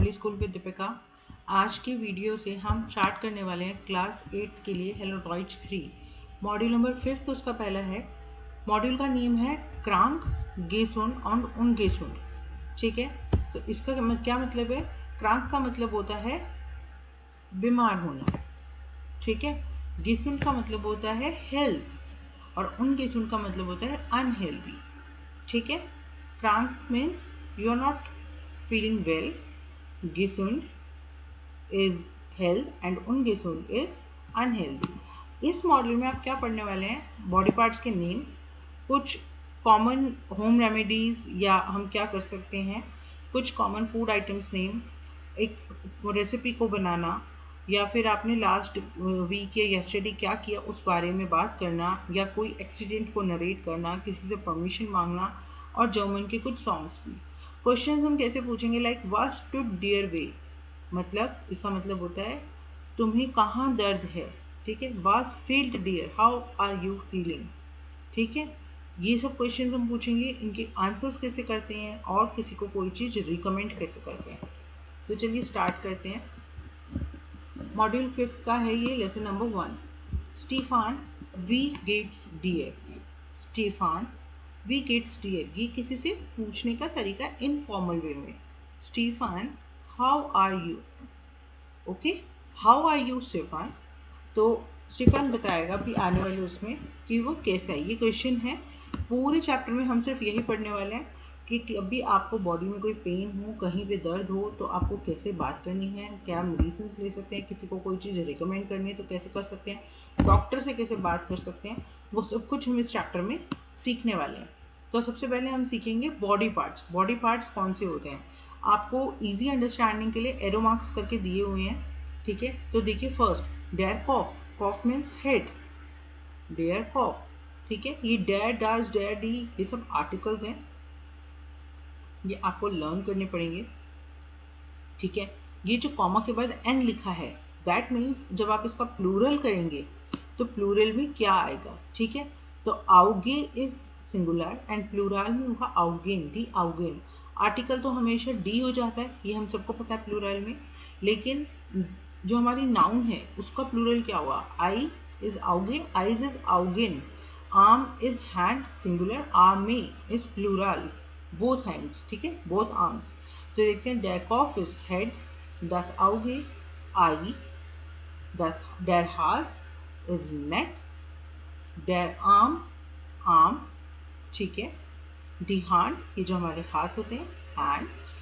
Model school with Deepika. आज की video से हम स्टार्ट करने वाले हैं क्लास 8 के लिए हेलोड्रॉइड्स 3 मॉड्यूल नंबर 5 उसका पहला है। मॉड्यूल का नेम है क्रांक गेसुंड और उनगेसुंड। ठीक है, तो इसका क्या मतलब है? क्रांक का मतलब होता है बीमार होना, ठीक है। गेसुंड का मतलब होता है हेल्थ और उनगेसुंड का मतलब होता है अनहेल्दी, ठीक है। क्रांक means you are not feeling well, gesund is health and ungesund is unhealthy। इस मॉड्यूल में आप क्या पढ़ने वाले हैं? बॉडी पार्ट्स के नेम, कुछ कॉमन होम रेमेडीज या हम क्या कर सकते हैं, कुछ कॉमन फूड आइटम्स नेम, एक रेसिपी को बनाना, या फिर आपने लास्ट वीक या येस्टरडे क्या किया उस बारे में बात करना, या कोई एक्सीडेंट को नरेट करना, किसी से परमिशन मांगना, और जर्मन के कुछ सॉन्ग्स भी। क्वेश्चंस हम कैसे पूछेंगे? लाइक व्हाट स्टूड डियर वे, मतलब इसका मतलब होता है तुम्हें कहाँ दर्द है, ठीक है। वाज फील्ड डियर, हाउ आर यू फीलिंग, ठीक है। ये सब क्वेश्चंस हम पूछेंगे, इनके आंसर्स कैसे करते हैं और किसी को कोई चीज़ रिकमेंड कैसे करते हैं। तो चलिए स्टार्ट करते हैं। मॉड्यूल 5 का है ये लेसन नंबर 1। स्टीफान वी गेट्स डियर। स्टीफान वी गेट्स डियर, ये किसी से पूछने का तरीका इनफॉर्मल वे में। Stefan how are you, okay, how are you Stefan. तो स्टीफान बताएगा भी आने वाले उसमें कि वो कैसा है। ये क्वेश्चन है। पूरे चैप्टर में हम सिर्फ यही पढ़ने वाले हैं कि अभी आपको बॉडी में कोई पेन हो, कहीं पे दर्द हो, तो आपको कैसे बात करनी है, क्या मेडिसिन ले सकते हैं, किसी को कोई चीज़ रिकमेंड करनी है तो कैसे कर सकते हैं, डॉक्टर से कैसे बात कर सकते हैं, वो सब कुछ हम इस चैप्टर में सीखने वाले हैं। तो सबसे पहले हम सीखेंगे बॉडी पार्ट्स। बॉडी पार्ट्स कौन से होते हैं, आपको ईजी अंडरस्टैंडिंग के लिए एरो मार्क्स करके दिए हुए हैं, ठीक है। तो देखिए, फर्स्ट डेयर कॉफ, कॉफ मीन्स हेड, डेयर कॉफ, ठीक है। ये डेयर, डज, डेयर, डी, ये सब आर्टिकल्स हैं, ये आपको लर्न करने पड़ेंगे, ठीक है। ये जो कॉमा के बाद एन लिखा है, दैट मीन्स जब आप इसका प्लूरल करेंगे तो प्लूरल में क्या आएगा, ठीक है। तो आउगे इज सिंगुलर एंड प्लूरल में होगा आउगेन, डी आउगेन। आर्टिकल तो हमेशा डी हो जाता है, ये हम सबको पता है प्लूरल में, लेकिन जो हमारी नाउन है उसका प्लूरल क्या हुआ? आई इज आउगे, आइज इज आउगेन, आर्म इज हैंड सिंगुलर, आर्मी इज प्लूरल, बोथ हैंड्स, ठीक है, बोथ आर्म्स। तो देखते हैं, डेयर कॉफ इज हेड, दस आउगे आई, दस डेयर हाल्स इज नेक, डेयर आर्म, ठीक है, डी हैंड, ये जो हमारे हाथ होते हैं, हैंड्स,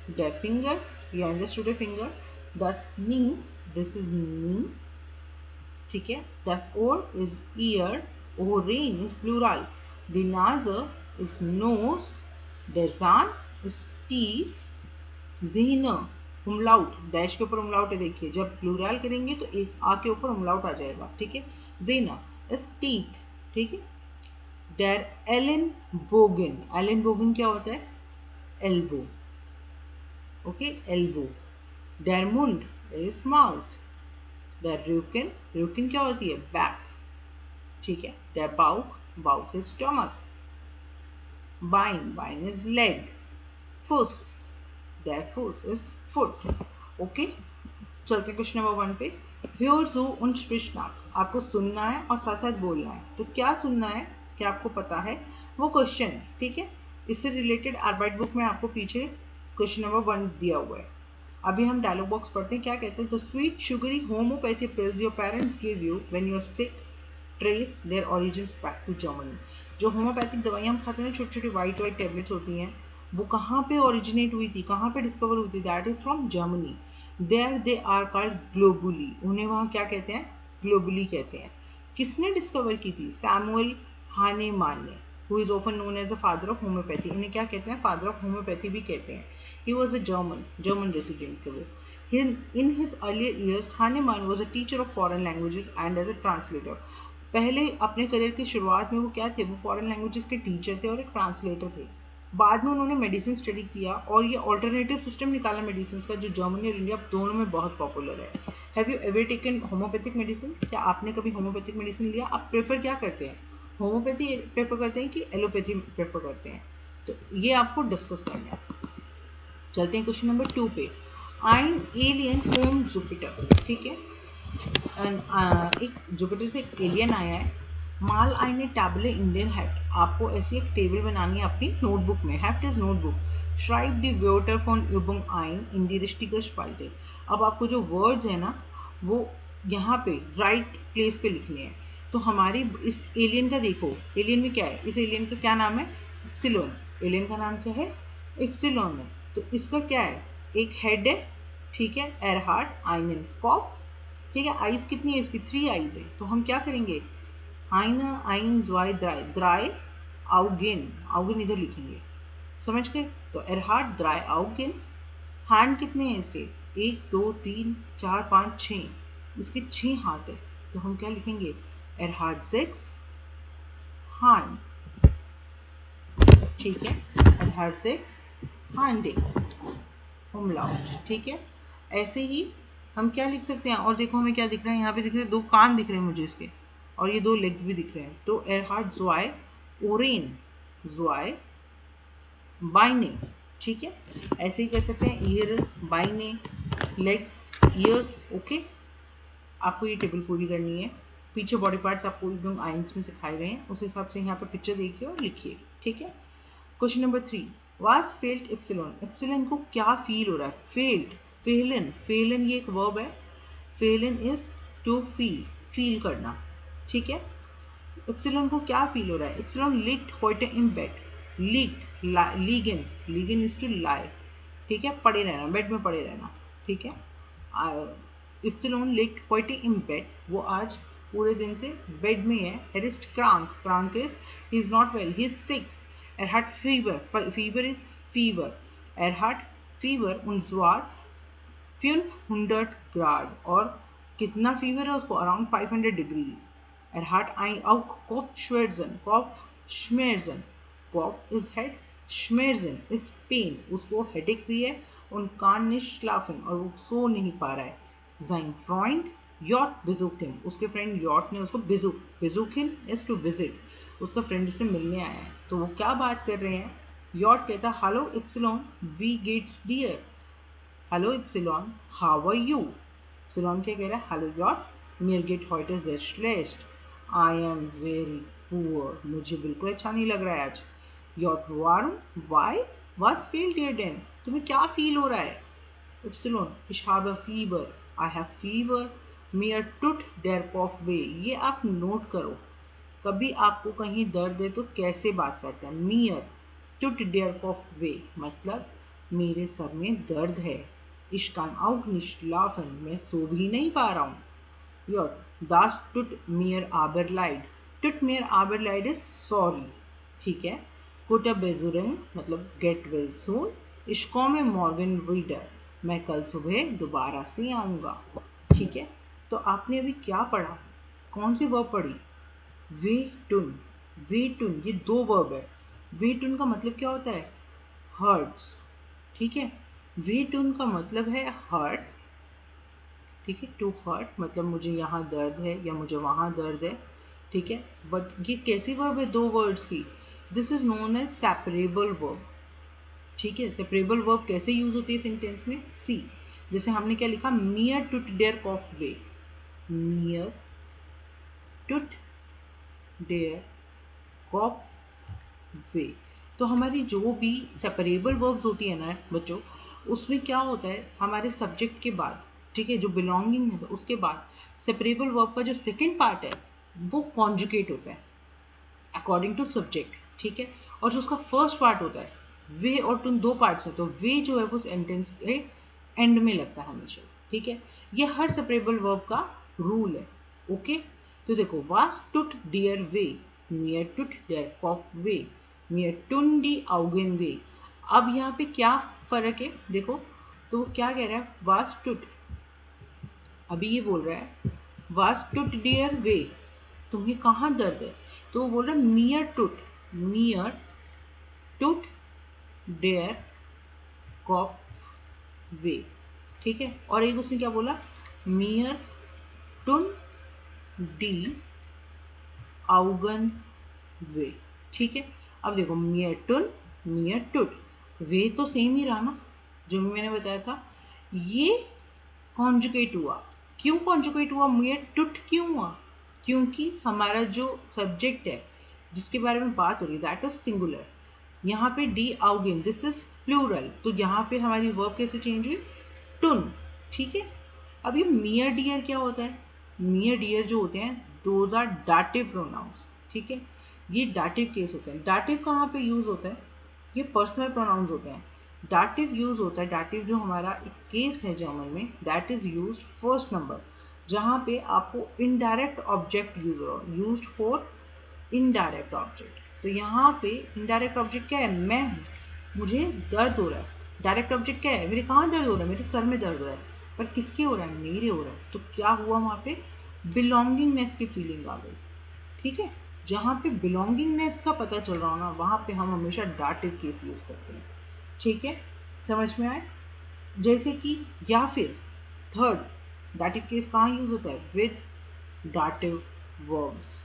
डेयर फिंगर, ये अंडरस्टूड है फिंगर, दस नी, दिस इज नी, ठीक है। दस ओर इज ईयर, ओरेन इज प्लूरल, द नाज़र इज नोज, देरसान इज टीथ, ज़ीना उमलाउट, डैश के ऊपर उमलाउट है, देखिए जब प्लूरल करेंगे तो एक आ के ऊपर उमलाउट आ जाएगा, ठीक है। ज़ीना इज टीथ, ठीक है। डेर एलन बोगिन, एलन बोगिन क्या होता है? Elbow, okay, elbow. डेर मुंड इज माउथ, डेर रूकिन, रूकिन क्या होती है? बैक, ठीक है। डेर बाउक, बाउक इज स्टमक, बाइन, बाइन इज लेग, फुस, डेर फुस इज फुट, ओके। चलते क्वेश्चन नंबर 1 पे। Hör zu und sprich nach, आपको सुनना है और साथ साथ बोलना है। तो क्या सुनना है, क्या आपको पता है, वो क्वेश्चन है, ठीक है। इससे रिलेटेड आर्बाइट बुक में आपको पीछे क्वेश्चन नंबर 1 दिया हुआ है। अभी हम डायलॉग बॉक्स पढ़ते हैं, क्या कहते हैं। The sweet sugary homeopathy pills your parents give you when you are sick trace their origins back to Germany. जो होम्योपैथिक दवाइयाँ हम खाते हैं, छोटी छोटी वाइट वाइट टेबलेट्स होती हैं, वो कहाँ पे ओरिजिनेट हुई थी, कहाँ पे डिस्कवर हुई थी? That is from Germany. There they are called ग्लोबुली, उन्हें वहाँ क्या कहते हैं? ग्लोबुली कहते हैं। किसने डिस्कवर की थी? सैमुअल हानेमान ने, who is often known as a father of homeopathy. इन्हें क्या कहते हैं? फादर ऑफ होम्योपैथी भी कहते हैं। He was a German resident थे वो। In his earlier years, Hahnemann was a teacher of foreign languages and as a translator. पहले अपने करियर की शुरुआत में वो क्या थे? वो फॉरेन लैंग्वेजेस के टीचर थे और एक ट्रांसलेटर थे। बाद में उन्होंने मेडिसिन स्टडी किया और ये ऑल्टरनेटिव सिस्टम निकाला मेडिसिन का, जो जर्मनी और इंडिया दोनों में बहुत पॉपुलर है। Have you ever taken homeopathic medicine? क्या आपने कभी होम्योपैथिक मेडिसिन लिया? आप प्रेफर क्या करते हैं? होम्योपैथी प्रेफर करते हैं कि एलोपैथी प्रेफर करते हैं? तो ये आपको डिस्कस करना है। चलते हैं क्वेश्चन नंबर 2 पे। आइन एलियन होम जुपिटर, ठीक है। एक जुपिटर से एक एलियन आया है। माल आइने टैबले इंडियन हैट, आपको ऐसी एक टेबल बनानी है अपनी नोटबुक में। हैफ्ट इज नोटबुक। श्राइब दी वोटर फॉन युबंग आइन इन दी रिस्टिगर स्पाल्टे। अब आपको जो वर्ड्स है ना वो यहाँ पे राइट प्लेस पे लिखने हैं। तो हमारी इस एलियन का देखो, एलियन में क्या है, इस एलियन का क्या नाम है, इप्सिलॉन। एलियन का नाम क्या है, इप्सिलॉन है। तो इसका क्या है, एक हेड है, ठीक है, एरहार्ड आइनन कॉफ, ठीक है। आइज कितनी है इसकी, 3 आइज है। तो हम क्या करेंगे, आइन आइन ज्वाई द्राई, द्राई आउगेन, आउगेन इधर लिखेंगे, समझ गए। तो एरहार्ड द्राई आउगेन। हैंड कितने हैं इसके, 1 2 3 4 5 6, इसके 6 हाथ है। तो हम क्या लिखेंगे, एरहार्ड 6 हैंड, ठीक है, एरहार्ड 6 हैंड umlaut, ठीक है। ऐसे ही हम क्या लिख सकते हैं, और देखो हमें क्या दिख रहा है, यहाँ पे दिख रहे हैं 2 कान दिख रहे हैं मुझे इसके, और ये 2 लेग्स भी दिख रहे हैं। तो एरहार्ड ज़्वाई ओरेन, ज़्वाई बाइने, ठीक है। ऐसे ही कर सकते हैं, ईयर बाइने, लेग्स ईयर्स, ओके। आपको ये टेबल पूरी करनी है। पीछे बॉडी पार्ट्स आपको एकदम आइंस में सिखाए गए हैं, उस हिसाब से यहाँ पर पिक्चर देखिए और लिखिए, ठीक है। Question number 3, was felt epsilon, epsilon को क्या फील हो रहा है, फेल्ट, फेलन, फेलन ये एक वर्ब है। फेलन इज टू फील, फील करना, ठीक है। एप्सिलॉन को क्या फील हो रहा है, एप्सिलॉन लिक्ड होइटे इन बेड, लिक्ड, लीगन, लीगन इज टू लाई, ठीक है, पड़े रहना, बेड में पड़े रहना, ठीक है। इप्सिलॉन लिक्ड होइटे इन बेड, वो आज पूरे दिन से बेड में है। एरिस्ट क्रांक, क्रांक is he is not well, he is sick. Er hat Fieber. Fieber is fever. Er hat Fieber und zwar 500 Grad. और कितना फीवर है उसको, around 500 degrees. Er hat ein auch Kopfschmerzen. Kopfschmerzen. Kopf is head. Schmerzen is pain. उसको headache भी है। und kann nicht schlafen, और वो सो नहीं पा रहा है। Sein Freund Jort besucht ihn. उसके फ्रेंड यॉट ने उसको besuchen is to visit. उसका फ्रेंड उससे मिलने आया है। तो वो क्या बात कर रहे हैं, यॉट कहता है हेलो इप्सिलॉन वी गेट्स डियर, hello Epsilon how are you. Epsilon क्या कह रहा है, हेलो यॉट मियर गेट हॉइट इज श्लेश्ट, आई एम वेरी पुअर, मुझे बिल्कुल अच्छा नहीं लग रहा है आज। यॉट वार्म वाई वाज फील डियर देन, तुम्हें क्या फील हो रहा है। Epsilon ich habe fever, I have fever, mir tut der Kopf weh। ये आप नोट करो, कभी आपको कहीं दर्द है तो कैसे बात करते हैं, मियर टुट डियर कॉफ वे, मतलब मेरे सर में दर्द है। इश्कान आउट निश्लाफन, मैं सो भी नहीं पा रहा हूँ। योर दास टुट मियर आबरलाइड, टुट मियर आबरलाइड इज सॉरी, ठीक है। कुटा बेजुरन मतलब गेट वेल सून। इश्को में मॉर्गन वीडर, मैं कल सुबह दोबारा से आऊँगा, ठीक है। तो आपने अभी क्या पढ़ा, कौन सी वर्ब पढ़ी, वेटुन, वेटुन ये 2 वर्ब है। वेटुन का मतलब क्या होता है, हर्ट्स, ठीक है। वेटुन का मतलब है हर्ट, ठीक है। टू हर्ट मतलब मुझे यहाँ दर्द है या मुझे वहाँ दर्द है, ठीक है। बट ये कैसी वर्ब है, 2 वर्ड्स की। This is known as separable verb, ठीक है। सेपरेबल वर्ब कैसे यूज होती है सेंटेंस में, सी, जैसे हमने क्या लिखा, मियर टुट डेयर कॉफ वे, मियर टुट डेयर कॉफ वे। तो हमारी जो भी सेपरेबल वर्ब्स होती है ना बच्चों, उसमें क्या होता है, हमारे सब्जेक्ट के बाद, ठीक है, जो बिलोंगिंग है उसके बाद सेपरेबल वर्ब का जो सेकंड पार्ट है वो कॉन्जुगेट होता है अकॉर्डिंग टू सब्जेक्ट, ठीक है। और जो उसका फर्स्ट पार्ट होता है, वे और तुम 2 पार्ट्स है, तो वे जो है वो सेंटेंस के एंड में लगता है हमेशा, ठीक है। ये हर सेपरेबल वर्ब का रूल है, ओके। तो देखो, वास टुट डियर वे, मियर टुट डियर कॉफ वे, मियर टुन डी आउगेन वे। अब यहाँ पे क्या फ़र्क है देखो, तो क्या कह रहा है, वास टुट, अभी ये बोल रहा है वास टुट डियर वे, तुम्हें कहाँ दर्द है, तो वो बोल रहा है मियर टुट, मियर टुट डेयर कॉफ वे, ठीक है। और एक उसने क्या बोला, मियर टुन डी आउगन वे, ठीक है। अब देखो, मियर टुन मियर टुट, वे तो सेम ही रहा ना, जो भी मैंने बताया था, ये कॉन्जुगेट हुआ। क्यों कॉन्जुगेट हुआ? मेयर टुट क्यों हुआ? क्योंकि हमारा जो सब्जेक्ट है जिसके बारे में बात हो रही है दैट इज सिंगुलर। यहाँ पे डी आउगेन, दिस इज प्लूरल, तो यहाँ पे हमारी वर्ब कैसे चेंज हुई? टुन। ठीक है। अब ये मियर डियर क्या होता है? मियर डियर जो होते हैं दोज आर डाटिव प्रोनाउंस। ठीक है, ये डाटिव केस होते हैं। डाटिव कहाँ पे यूज होता है? ये पर्सनल प्रोनाउंस होते हैं। डाटिव यूज होता है, डाटिव जो हमारा एक केस है जर्मन में, that is use first number, जहाँ पे आपको इनडायरेक्ट ऑब्जेक्ट यूज हो, यूज फॉर इनडायरेक्ट ऑब्जेक्ट। तो यहाँ पे इनडायरेक्ट ऑब्जेक्ट क्या है? मैं हूँ, मुझे दर्द हो रहा है। डायरेक्ट ऑब्जेक्ट क्या है? मेरे कहाँ दर्द हो रहा है? मेरे सर में दर्द हो रहा है। पर किसके हो रहा है? मेरे हो रहा है। तो क्या हुआ वहाँ पे? बिलोंगिंगनेस की फीलिंग आ गई। ठीक है, जहाँ पे बिलोंगिंगनेस का पता चल रहा हो ना, वहाँ पे हम हमेशा डाटिव केस यूज करते हैं। ठीक है, समझ में आए? जैसे कि या फिर थर्ड डाटिव केस कहाँ यूज होता है? With dative verbs.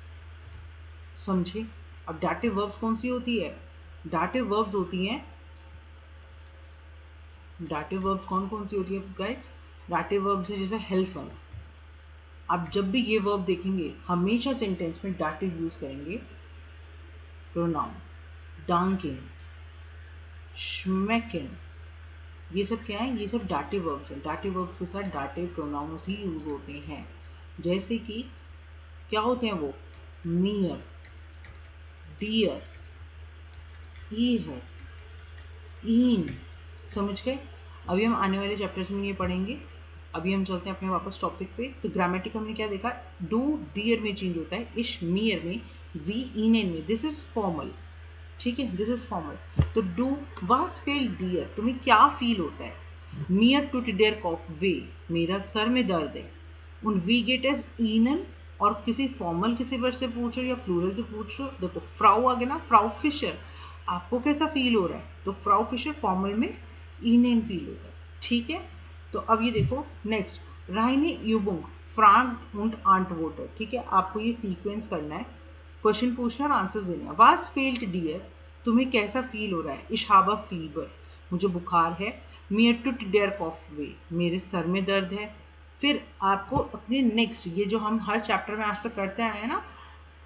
समझे? अब डाटिव वर्ब्स कौन सी होती है? डाटिव वर्ब्स होती हैं, डाटिव वर्ब्स कौन कौन सी होती है गाइस? डाटिव वर्ब्स है जैसे हेल्पफुल। आप जब भी ये वर्ब देखेंगे हमेशा सेंटेंस में डाटिव यूज करेंगे। प्रोनाउन डांकिन, श्मेकिन, ये सब क्या है? ये सब डाटिव वर्ब्स हैं। डाटिव वर्ब्स के साथ डाटिव प्रोनाउंस ही यूज होते हैं। जैसे कि क्या होते हैं वो? मियर, डियर, ईर, इन। समझ गए? अभी हम आने वाले चैप्टर्स में ये पढ़ेंगे। अभी हम चलते हैं अपने वापस टॉपिक पे। तो ग्रामेटिक हमने क्या देखा? डू डियर में चेंज होता है, इश मियर में, जी इन में। This is formal. ठीक है, दिस इज फॉर्मल। तो डू वाज फेल डियर, तुम्हें क्या फील होता है? मियर टू डियर कॉफ वे, मेरा सर में दर्द है। उन वी गेट एज ईनन, और किसी फॉर्मल किसी वर्ड से पूछ रहे हो या प्लूरल से पूछ रहे हो, देखो फ्राउ आ गया ना, फ्राउ फिशर, आपको कैसा फील हो रहा है? तो फ्राउ फिशर फॉर्मल में ईनेन फील होता है। ठीक है, तो अब ये देखो नेक्स्ट, राइने यूबुंग फ्रांक उंट आंट वोटर। ठीक है, आपको ये सीक्वेंस करना है, क्वेश्चन पूछना और आंसर्स देने हैं। वाज फेल्ट डियर, तुम्हें कैसा फील हो रहा है? इशाबा फीवर, मुझे बुखार है। मियर टू डियर कॉफ वे, मेरे सर में दर्द है। फिर आपको अपने नेक्स्ट, ये जो हम हर चैप्टर में आज तक करते आए हैं ना,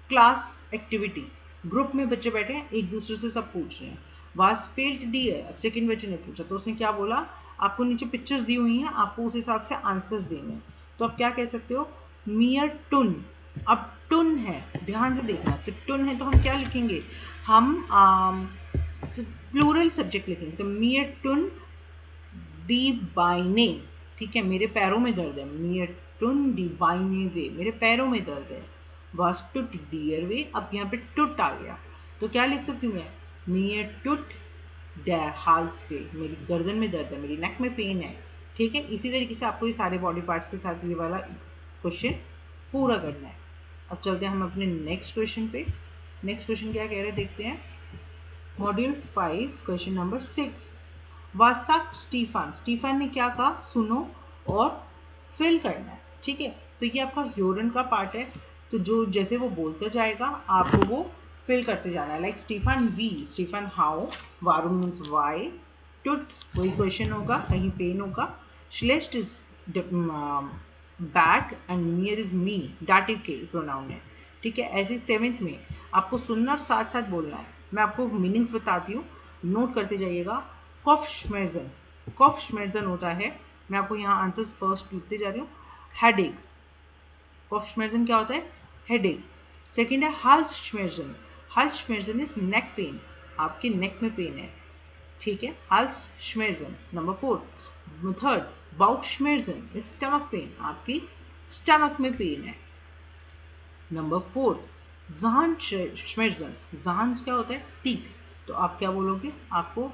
क्लास एक्टिविटी, ग्रुप में बच्चे बैठे हैं, एक दूसरे से सब पूछ रहे हैं। वाज फेल्ट डियर, अब सेकंड बच्चे ने पूछा तो उसने क्या बोला? आपको नीचे पिक्चर्स दी हुई हैं, आपको उस हिसाब से आंसर्स देने हैं। तो आप क्या कह सकते हो? मियर टुन। अब टुन है, ध्यान से देखना, तो टुन है तो हम क्या लिखेंगे? हम प्लूरल सब्जेक्ट लिखेंगे। तो मियर टुन डी बाइने, ठीक है, मेरे पैरों में दर्द है। मियर टुन डी बाइने वे, मेरे पैरों में दर्द है। वाज टुट डियर वे, अब यहाँ पे टुट आ गया तो क्या लिख सकती हूँ मैं? मियर टुट डैर हाल्स वे, मेरी गर्दन में दर्द है, मेरी नेक में पेन है। ठीक है, इसी तरीके से आपको ये सारे बॉडी पार्ट्स के साथ ये वाला क्वेश्चन पूरा करना है। अब चलते हैं हम अपने नेक्स्ट क्वेश्चन पे। नेक्स्ट क्वेश्चन क्या कह रहे हैं देखते हैं। मॉड्यूल 5 क्वेश्चन नंबर 6, वासाक स्टीफन, स्टीफन ने क्या कहा? सुनो और फिल करना है। ठीक है, तो ये आपका ह्योरन का पार्ट है, तो जो जैसे वो बोलता जाएगा आपको वो फिल करते जाना है। लाइक स्टीफन वी, स्टीफन हाउ, वारुन मीन्स वाई, टुट वही क्वेश्चन होगा, कहीं पेन होगा, श्लेष्ट इज बैट एंड नियर इज मी, डाटिव के प्रोनाउन है। ठीक है, ऐसे 7th में आपको सुनना और साथ साथ बोलना है। मैं आपको मीनिंग्स बताती हूँ, नोट करते जाइएगा। कॉफश्मेर्जन, कॉफश्मेर्जन होता है, मैं आपको यहाँ आंसर्स फर्स्ट लिखते जा रही हूँ। हेडेक, कॉफश्मेर्जन क्या होता है? हेडेक। सेकेंड है हाल्सश्मेर्जन, हाल्सश्मेर्जन इज नेक पेन, आपके नेक में पेन है। ठीक है, हाल्सश्मेर्जन। नंबर 4, थर्ड बाउचश्मेर्जन इज स्टमक पेन, आपकी स्टमक में पेन है। नंबर 4 ज़ाहनश्मेर्जन, ज़ाहन्स क्या होता है? टीथ, तो आप क्या बोलोगे? आपको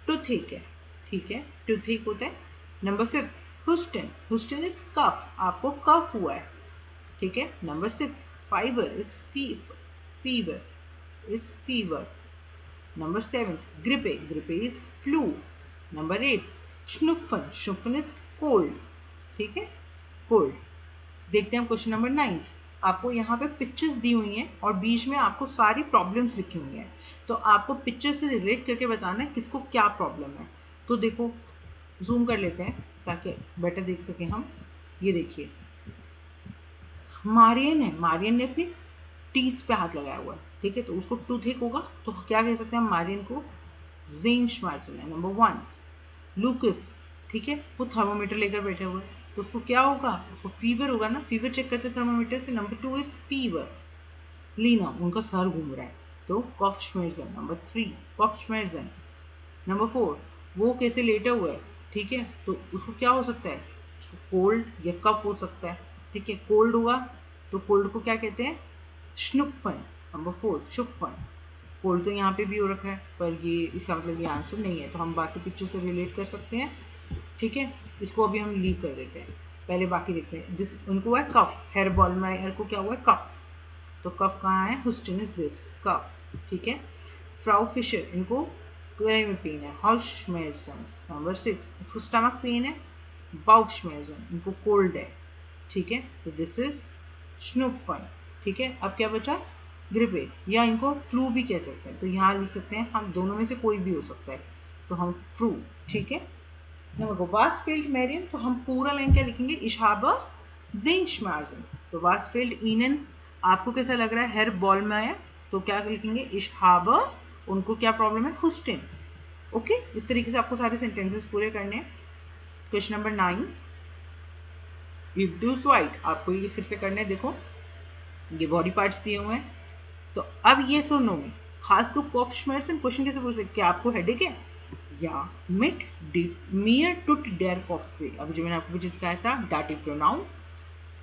टूथेक है। ठीक है, टूथेक होता है। नंबर 5 हुस्टन, हुस्टन इज कफ, आपको कफ हुआ है। ठीक है। नंबर 6 फाइबर is fever, is fever. Number 7 ग्रिपे, ग्रिपे इज फ्लू। नंबर 8 स्नुफन, स्नुफन इज कोल्ड। ठीक है, कोल्ड। देखते हैं क्वेश्चन नंबर 9। आपको यहाँ पे पिक्चर्स दी हुई हैं और बीच में आपको सारी प्रॉब्लम्स लिखी हुई हैं, तो आपको पिक्चर से रिलेट करके बताना है किसको क्या प्रॉब्लम है। तो देखो जूम कर लेते हैं ताकि बेटर देख सकें हम। ये देखिए मारियन ने अपनी टीथ पे हाथ लगाया हुआ है, ठीक है, तो उसको टूथ एक होगा, तो क्या कह सकते हैं हम मारियन को ज़ेनशमार्ज़ेन है। नंबर 1 लूकस, ठीक है, वो थर्मोमीटर लेकर बैठे हुए हैं, तो उसको क्या होगा, उसको फीवर होगा ना, फीवर चेक करते थर्मोमीटर से। Number 2 is fever. लीना, उनका सर घूम रहा है, तो कॉफ्शमेर्जन। नंबर 3 कॉफ्शमेर्जन। नंबर 4 वो कैसे लेटा हुआ है, ठीक है, तो उसको क्या हो सकता है, उसको कोल्ड या कफ हो सकता है, ठीक है, कोल्ड होगा तो कोल्ड को क्या कहते हैं, श्नुपफन। नंबर 4 शुपफन। कोल्ड तो यहाँ पे भी हो रखा है, पर ये इसका मतलब ये आंसर नहीं है, तो हम बाकी पिक्चर से रिलेट कर सकते हैं, ठीक है, इसको अभी हम लीव कर देते हैं, पहले बाकी देखते हैं। दिस उनको हुआ है कफ, हेयर बॉल में हेयर को क्या हुआ है, कफ, तो कफ कहाँ है, हुस्टन इज दिस कफ, ठीक है। फ्राउ फिशर, इनको गले में पेन है, हॉल्शमेर्सन। नंबर 6 इसको स्टमक पेन है, बाउशमेर्सन, इनको कोल्ड है, ठीक है, तो दिस इज स्नूपफन, ठीक है। अब क्या बचा, ग्रिपे, या इनको फ्लू भी कह सकते हैं, तो यहाँ लिख सकते हैं हम, दोनों में से कोई भी हो सकता है, तो हम फ्लू, ठीक है। नंबर वासफील्ड मेरिन, तो हम पूरा लाइन क्या लिखेंगे, इशाबा जिंशमार्जन। तो वासफील्ड इनन, आपको कैसा लग रहा है, हेयर बॉल में है, तो क्या लिखेंगे, इशाबा, उनको क्या प्रॉब्लम है, हुस्टिन। ओके, इस तरीके से आपको सारे सेंटेंसेस पूरे करने हैं। क्वेश्चन नंबर 9 इब्डूस वाइट, आपको ये फिर से करने हैं। देखो ये बॉडी पार्ट्स दिए हुए हैं, तो अब ये सुनो में हाथ तो कॉफ्शमेर्सन, क्वेश्चन कैसे पूछ सकते, क्या आपको हेडेक है, या मिट मियर टुट डेयर कॉफे। अब जो मैंने आपको पीछे सिखाया था डाटिव प्रोनाउन,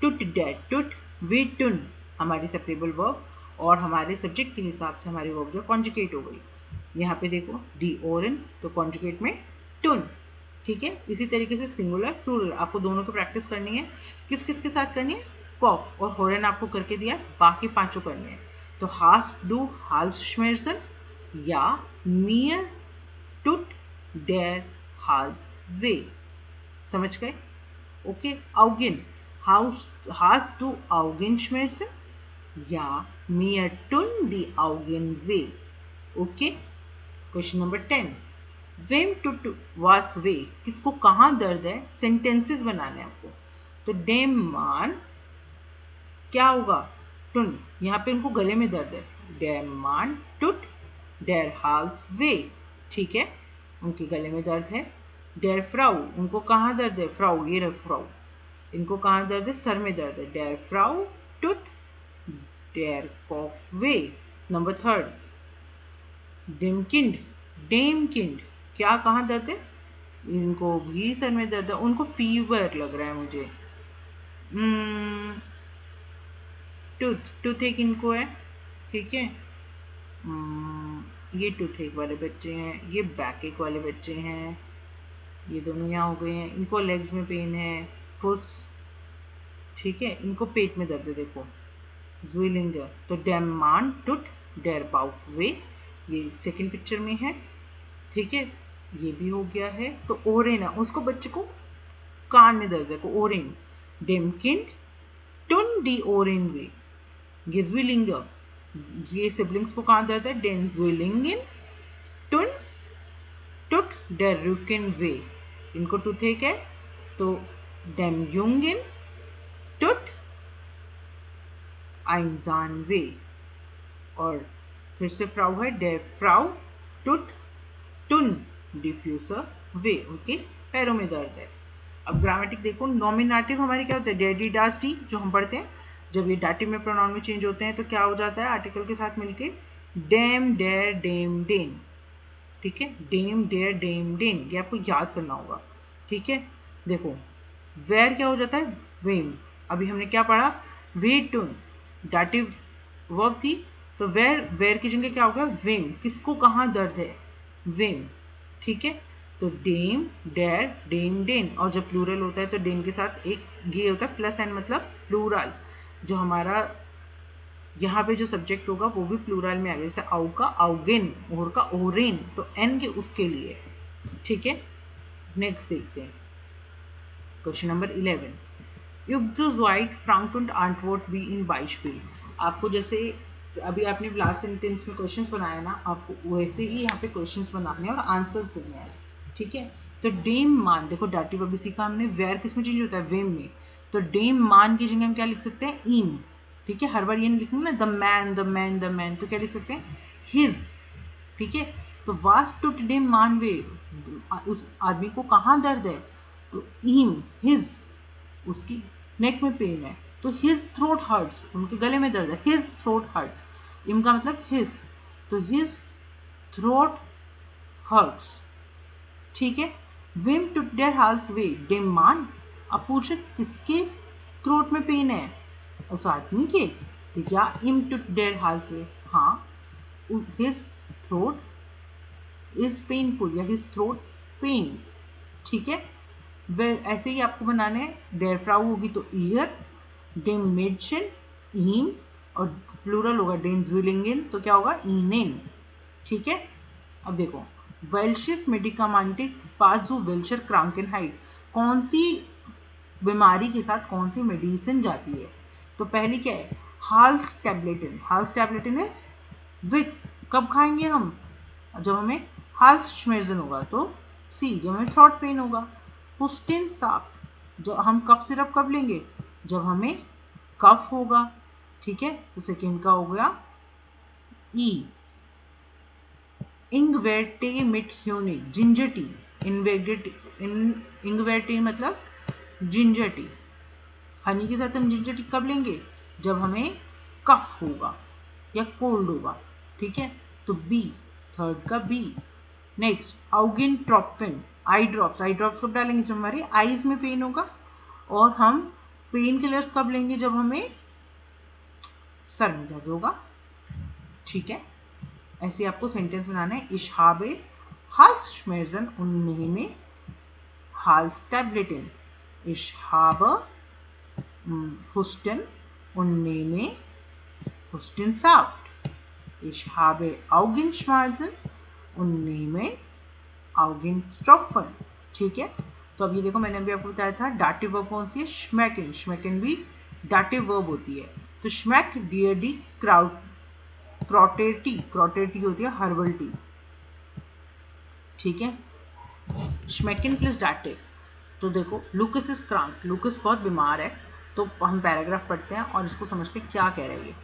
टुट डेयर टुट, वे टुन हमारी सेपरेबल वर्ब, और हमारे सब्जेक्ट के हिसाब से हमारी वर्ब जो कॉन्जुगेट हो गई। यहाँ पे देखो डी ओरन, तो कॉन्जुगेट में टुन, ठीक है। इसी तरीके से सिंगुलर प्लूरल आपको दोनों की प्रैक्टिस करनी है। किस किस के साथ करनी है, कॉफ और होरन आपको करके दिया, बाकी पांचों करने हैं। तो हास्ट डू हाल्समेर्सन, या मियर टुट डेयर हाल्स वे, समझ गए। ओके, आउगिन, हाउस हास्ट डू आउगिनश्मेर्सन, या मियर टुन डी आउगिन वे। ओके, क्वेश्चन नंबर 10 वेम टू वास वे, किसको कहाँ दर्द है, सेंटेंसेस बनाने आपको। तो डेम मान क्या होगा, टुन, यहाँ पे उनको गले में दर्द है, डेम मान टुट डेर हाल्स वे, ठीक है, उनके गले में दर्द है। डेर फ्राउ, उनको कहाँ दर्द है, फ्राउ, ये रहा फ्राउ, इनको कहाँ दर्द है, सर में दर्द है, डेर फ्राउ टुट डेर कॉफ वे। नंबर 3 डेमकिंड, डेमकिंड, क्या कहाँ दर्द है, इनको भी सर में दर्द है, उनको फीवर लग रहा है मुझे। टूथ, टूथ एक इनको है, ठीक है। ये टूथ एक वाले बच्चे हैं, ये बैक एक वाले बच्चे हैं, ये दोनों यहाँ हो गए हैं, इनको लेग्स में पेन है, फुस, ठीक है, इनको पेट में दर्द है, देखो जुलिंगर, तो डैम मान टुट डेर बाउट वे, ये सेकंड पिक्चर में है, ठीक है, ये भी हो गया है। तो ओरेन है, उसको बच्चे को कान में दर्द है, को ओरेन, डेमकिंड टुन डी ओरेन वे, गिजविलिंगर, ये सिबलिंग्स को कहाँ दर्द है, डेंजुलिंगिन टुन टुट डेर रुकिन वे, इनको टूथ एक है, तो डेमयुंगिन टुट आइंजान वे, और फिर से फ्राउ है, डेर फ्राउ टुट टुन डिफ्यूजर वे, उनके पैरों में दर्द है। अब ग्रामेटिक देखो, नॉमिनेटिव हमारे क्या होता है, डेडी डास डी, जो हम पढ़ते हैं, जब ये डाटिव में प्रोनाउन में चेंज होते हैं तो क्या हो जाता है, आर्टिकल के साथ मिलके डेम डेर डेम डेन, ठीक है, डेम डेर डेम डेन, ये आपको याद करना होगा, ठीक है। देखो वेर क्या हो जाता है, वेम, अभी हमने क्या पढ़ा, वे टुन, डाटिव वर्ब थी, तो वेर, वेर की जगह क्या होगा, वेम, किसको कहाँ दर्द है, वेम, ठीक है। तो डेम डेर डेम डेन, और जब प्लूरल होता है तो डेन के साथ एक ये होता है प्लस एन, मतलब प्लूरल, जो हमारा यहाँ पे जो सब्जेक्ट होगा वो भी प्लूरल में आ गया, जैसे आउ का आउगेन, ओर का ओरेन, तो एन के उसके लिए, ठीक है। नेक्स्ट देखते हैं क्वेश्चन नंबर 11 युग्जोजॉइड फ्रैंकफर्ट एंटवर्प बी इन बाइशबिल, आपको जैसे अभी आपने लास्ट सेंटेंस में क्वेश्चंस बनाया ना, आपको वैसे ही यहाँ पे क्वेश्चंस बनाने हैं और आंसर्स देने हैं, ठीक है। तो डेम मान, देखो डाटिव अब इसी का हमने वेयर किस में चेंज होता है, वेम में, तो डेम मान की जगह हम क्या लिख सकते हैं, इन, ठीक है, हर बार ये नहीं लिखेंगे ना the man the man the man, तो क्या लिख सकते हैं, हिज, ठीक है। तो वास्ट टू डेम मान वे, उस आदमी को कहाँ दर्द है, तो ईम हिज, उसकी नेक में पेन है, तो हिज थ्रोट हर्ट्स, उनके गले में दर्द है, हिज थ्रोट हर्ट्स, इम का मतलब हिज, तो हिज थ्रोट हर्ट्स, ठीक है। विम टू डेयर हाल्स वे, डिम मान, अब पूछे किसके थ्रोट में पेन है, उस आदमी के, तो क्या इम टू डेयर हाल्स वे, हाँ, हिज थ्रोट इज पेनफुल या हिज थ्रोट पेन्स, ठीक है। वे ऐसे ही आपको बनाने हैं, डेयर फ्राउ होगी तो ईयर, डेम मेडशन ईम, और प्लूरल होगा डेन्स विलिंगन, तो क्या होगा, ईनेन, ठीक है। अब देखो वेल्शिस मेडिकामेंटिक स्पाजो वेल्शर क्रांकेनहाइट, कौन सी बीमारी के साथ कौन सी मेडिसिन जाती है, तो पहली क्या है, हाल्स टैबलेटिन, हाल्स टैबलेटिन इज विक्स, कब खाएंगे हम, जब हमें हाल्स श्मेर्जन होगा, तो सी, जब हमें थ्रॉट पेन होगा, पुस्टिन साफ, जब हम कफ सिरप कब लेंगे, जब हमें कफ होगा, ठीक है, तो सेकेंड का हो गया ई, इंगवेटेमिट ह्यूनिक, जिंजर टी, इंगवेटे मतलब जिंजर टी, हनी के साथ हम जिंजर टी कब लेंगे, जब हमें कफ होगा या कोल्ड होगा, ठीक है, तो बी, थर्ड का बी। नेक्स्ट आउगिन ट्रॉफिन, आई ड्रॉप्स, आई ड्रॉप्स कब डालेंगे, जब हमारे आईज में पेन होगा, और हम पेन किलर्स कब लेंगे, जब हमें सर में दर्द होगा, ठीक है। ऐसे आपको सेंटेंस बनाना है, इश habe Halsschmerzen und nehme Halstabletten, ich habe Husten und nehme Hustensaft, ich habe Augenschmerzen und nehme Augentropfen, ठीक है। तो अब ये देखो मैंने अभी आपको बताया था डाटिव वर्ब कौन सी है, श्मैकन, श्मैकन भी डाटिव वर्ब होती है, तो श्मैक डियर डी क्राउड क्रोटेटी, क्रोटेटी होती है हर्बल टी, ठीक है, श्मैकिन प्लस डाटिव। तो देखो लुकस इज क्रांक, लुकस बहुत बीमार है, तो हम पैराग्राफ पढ़ते हैं और इसको समझते हैं क्या कह रहा है ये,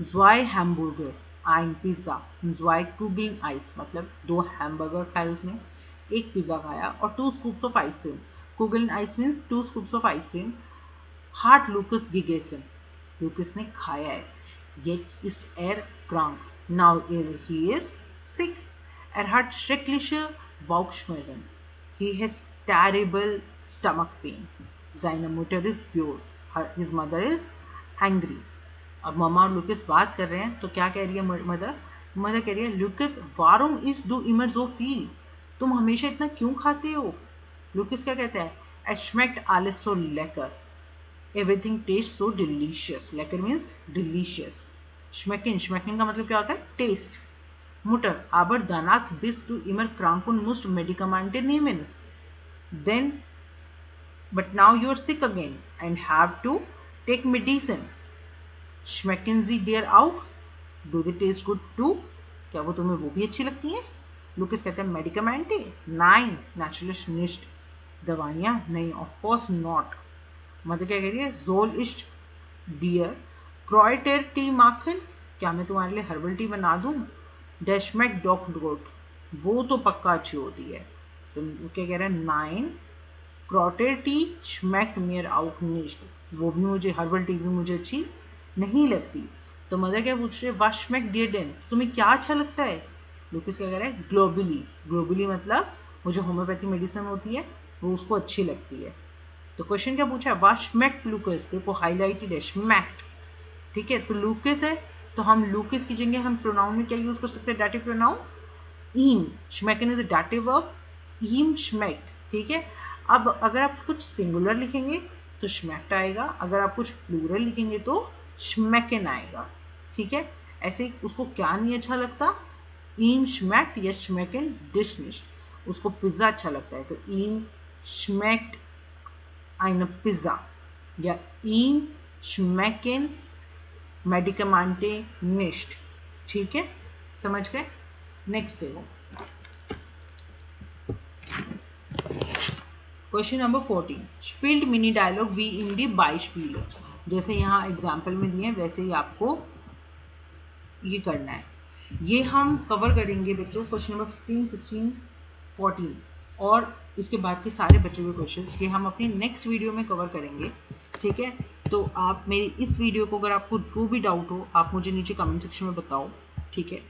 ज़्वाई हैमबर्गर ein पिज़्ज़ा, ज़्वाई कुगलिन आइस, मतलब 2 हैमबर्गर खाए उसने, एक पिज़्ज़ा खाया और 2 स्कूप्स ऑफ आइसक्रीम, कुगलिन आइस मीन्स 2 स्कूप्स ऑफ आइसक्रीम, हार्ट लुकस गिगेसन, लुकस ने खाया है, jetzt ist krank, now he is sick, hat schreckliche Bauchschmerzen, he has terrible stomach pain, seine Mutter ist böse, his mother is angry। अब mama और Lucas बात कर रहे हैं, तो क्या कह रही है मदर, मदर कह रही है लुकस वारुम इज डू इमर जो फील, तुम हमेशा इतना क्यों खाते हो, लुकस क्या कहता है, आई schmeckt alles so lecker, everything tastes so delicious, lecker means delicious, schmecken, schmecken का मतलब क्या होता है, test, मुटर aber danach bist du immer krank und musst Medikamente nehmen, then but now you are sick again and have to take medicine, schmecken sie dir auch, do they taste good too, क्या वो तुम्हें वो भी अच्छी लगती हैं, Lucas कहते हैं मेडिकमेंटे, नाइन नेचुरलिस्ट निश्ट, दवाइयाँ नहीं, ऑफ कोर्स नॉट, मदर क्या कह रही है, जोल इस्ट डियर क्रोइटर टी माखन, क्या मैं तुम्हारे लिए हर्बल टी बना दूँ, डैशमैक डॉक गोट, वो तो पक्का अच्छी होती है, तो क्या कह रहे हैं, नाइन क्रोटर टी schmeckt mir auch nicht, वो भी मुझे, हर्बल टी भी मुझे अच्छी नहीं लगती, तो मदर क्या पूछ रहे, was schmeckt dir denn, तुम्हें क्या अच्छा लगता है, लुकस क्या कह रहा है, ग्लोबली, ग्लोबली मतलब वो जो होम्योपैथी मेडिसिन होती है वो उसको अच्छी लगती है, तो क्वेश्चन क्या पूछा है, was schmeckt लुकस, देखो हाईलाइटेड है schmeckt, ठीक है, तो लुकस है, तो हम लुकस की जगह हम प्रोनाउन में क्या यूज कर सकते हैं, डाटिव प्रोनाउन ईम, schmecken is a dative verb, ईम schmeckt, ठीक है। अब अगर आप कुछ सिंगुलर लिखेंगे तो schmeckt आएगा, अगर आप कुछ प्लूरल लिखेंगे तो schmecken आएगा, ठीक है। ऐसे उसको क्या नहीं अच्छा लगता, ईम schmeckt या schmecken डिश nicht, उसको पिज़्ज़ा अच्छा लगता है, तो ईम schmeckt eine Pizza या ईम schmecken Medikamente nicht, ठीक है, समझ गए। नेक्स्ट देखो, क्वेश्चन नंबर 14, स्पिल्ड मिनी डायलॉग वी इन दी बाइस्पील। जैसे यहाँ एग्जाम्पल में दिए हैं वैसे ही आपको ये करना है। ये हम कवर करेंगे बच्चों क्वेश्चन नंबर 15, 16, 14 और इसके बाद के सारे बचे हुए क्वेश्चंस ये हम अपनी नेक्स्ट वीडियो में कवर करेंगे। ठीक है, तो आप मेरी इस वीडियो को अगर आपको जो भी डाउट हो आप मुझे नीचे कमेंट सेक्शन में बताओ। ठीक है,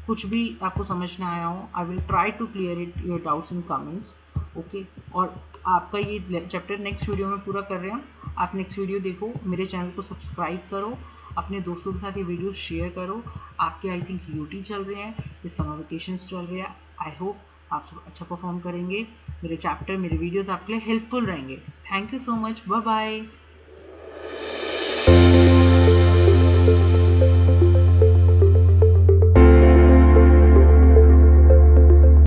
कुछ भी आपको समझ ना आया हो I will try to clear it your doubts in comments. Okay, और आपका ये चैप्टर नेक्स्ट वीडियो में पूरा कर रहे हैं। आप नेक्स्ट वीडियो देखो, मेरे चैनल को सब्सक्राइब करो, अपने दोस्तों के साथ ये वीडियो शेयर करो। आपके आई थिंक यूटी चल रहे हैं, ये समर वेकेशंस चल रहे हैं। आई होप आप सब अच्छा परफॉर्म करेंगे। मेरे चैप्टर मेरे वीडियोस आपके लिए हेल्पफुल रहेंगे। Thank you so much, bye bye.